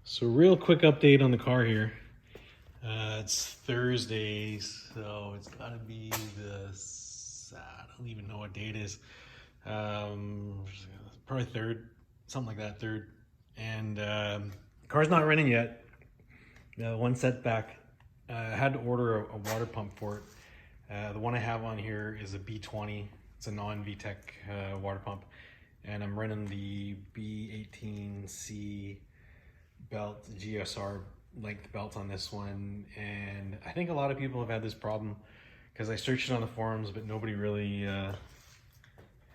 So real quick update on the car here. It's Thursday, so it's gotta be I don't even know what day it is. Probably third, something like that, third. And car's not running yet. One setback. I had to order a water pump for it. The one I have on here is a B20. It's a non-vtec water pump. And I'm running the B18C belt, GSR length belt on this one, and I think a lot of people have had this problem because I searched it on the forums, but nobody really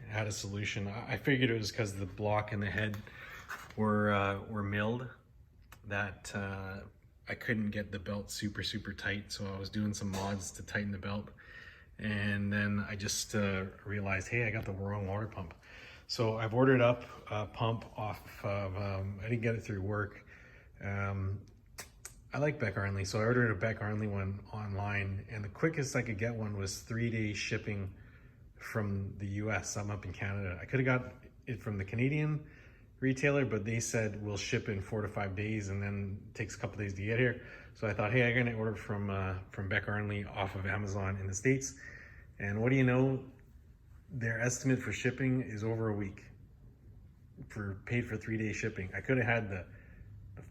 had a solution. I figured it was because the block and the head were milled, that I couldn't get the belt super tight, so I was doing some mods to tighten the belt, and then I just realized, hey, I got the wrong water pump. So I've ordered up a pump off of, I didn't get it through work. I like Beck Arnley, so I ordered a Beck Arnley one online, and the quickest I could get one was 3-day shipping from the US. I'm up in Canada. I could have got it from the Canadian retailer, but they said we'll ship in 4 to 5 days, and then it takes a couple days to get here. So I thought, hey, I'm gonna order from Beck Arnley off of Amazon in the States. And what do you know? Their estimate for shipping is over a week paid for 3-day shipping. I could have had the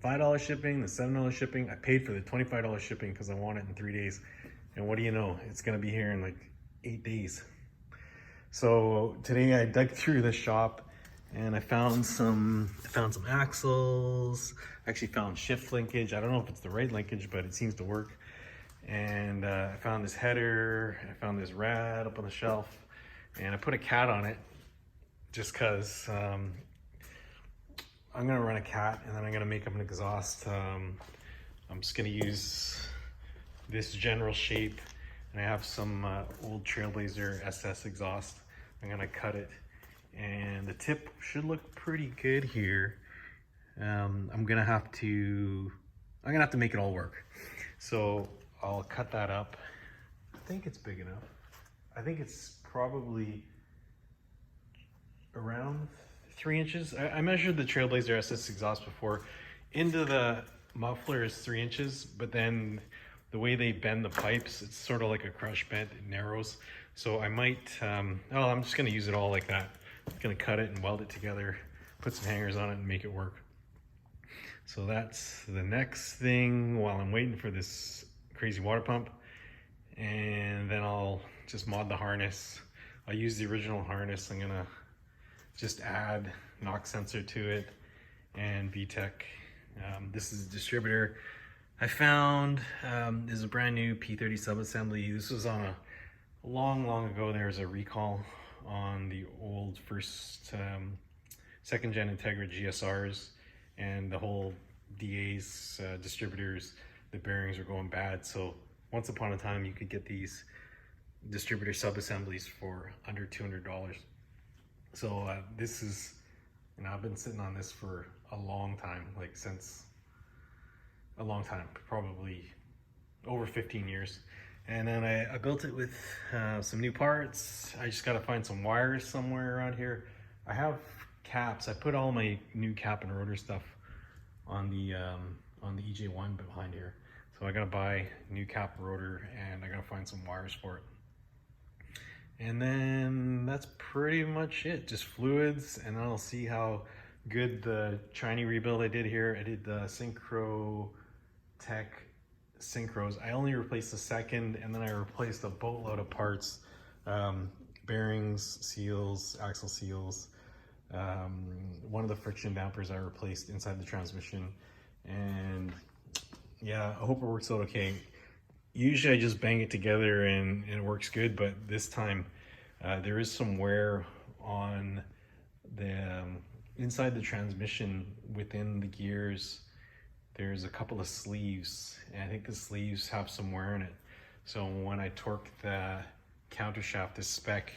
$5 shipping, the $7 shipping. I paid for the $25 shipping because I want it in 3 days. And what do you know? It's gonna be here in like 8 days. So today I dug through the shop and I found some axles. I actually found shift linkage. I don't know if it's the right linkage, but it seems to work. And I found this header. I found this rad up on the shelf, and I put a cat on it just cause I'm gonna run a cat, and then I'm gonna make up an exhaust. I'm just gonna use this general shape, and I have some old Trailblazer SS exhaust. I'm gonna cut it, and the tip should look pretty good here. I'm gonna have to make it all work. So I'll cut that up. I think it's big enough. I think it's probably around 3 inches. I measured the Trailblazer SS exhaust before. Into the muffler is 3 inches, but then the way they bend the pipes, it's sort of like a crush bent, it narrows. So I might, I'm just gonna use it all like that. I'm gonna cut it and weld it together, put some hangers on it and make it work. So that's the next thing while I'm waiting for this crazy water pump. And then I'll just mod the harness. I'll use the original harness. I'm gonna just add knock sensor to it and vtec. This is a distributor I found. Is a brand new P30 subassembly. This was on a long ago. There was a recall on the old second gen Integra GSRs, and the whole DA's distributors, the bearings were going bad. So once upon a time you could get these distributor subassemblies for under $200. So this is, I've been sitting on this for a long time, like since a long time, probably over 15 years. And then I built it with some new parts. I just gotta find some wires somewhere around here. I have caps. I put all my new cap and rotor stuff on the EJ1 behind here. So I gotta buy new cap and rotor, and I gotta find some wires for it. And then that's pretty much it, just fluids, and then I'll see how good the Chinese rebuild I did here. I did the Synchro Tech synchros. I only replaced the second, and then I replaced a boatload of parts, bearings, seals, axle seals. One of the friction dampers I replaced inside the transmission, and yeah, I hope it works out okay. Usually I just bang it together and it works good, but this time there is some wear on the inside the transmission within the gears. There's a couple of sleeves, and I think the sleeves have some wear in it. So when I torque the countershaft to spec,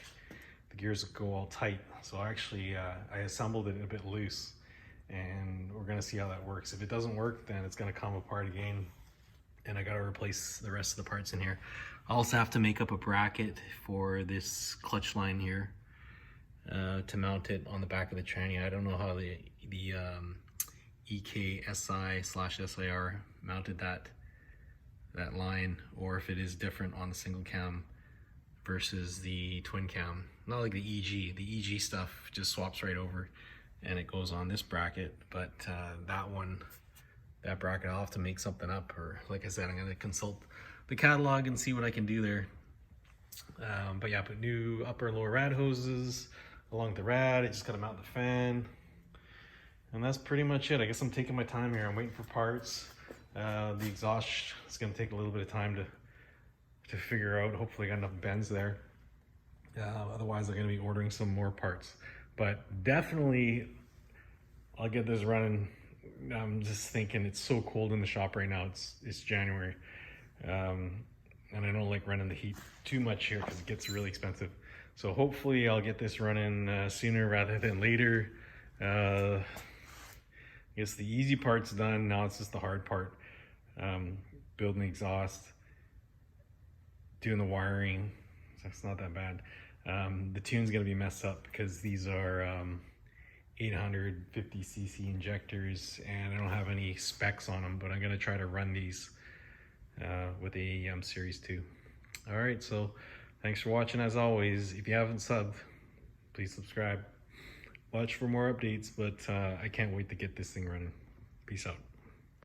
the gears go all tight. So actually I assembled it a bit loose, and we're gonna see how that works. If it doesn't work, then it's gonna come apart again, and I gotta replace the rest of the parts in here. I also have to make up a bracket for this clutch line here to mount it on the back of the tranny. I don't know how the EK-SI/SIR mounted that line, or if it is different on the single cam versus the twin cam. Not like the EG. The EG stuff just swaps right over and it goes on this bracket, but that bracket I'll have to make something up, or like I said, I'm gonna consult the catalog and see what I can do there. But yeah, put new upper and lower rad hoses along the rad. I just gotta mount the fan, and that's pretty much it. I guess I'm taking my time here. I'm waiting for parts. The exhaust is gonna take a little bit of time to figure out. Hopefully I got enough bends there. Otherwise I'm gonna be ordering some more parts. But definitely I'll get this running. I'm just thinking, it's so cold in the shop right now. It's January. And I don't like running the heat too much here because it gets really expensive. So hopefully I'll get this running sooner rather than later. I guess the easy part's done. Now it's just the hard part. Building the exhaust, doing the wiring. So it's not that bad. The tune's gonna be messed up because these are 850cc injectors, and I don't have any specs on them, but I'm gonna try to run these with the AEM Series 2. All right, so thanks for watching as always. If you haven't subbed, please subscribe. Watch for more updates, but I can't wait to get this thing running. Peace out.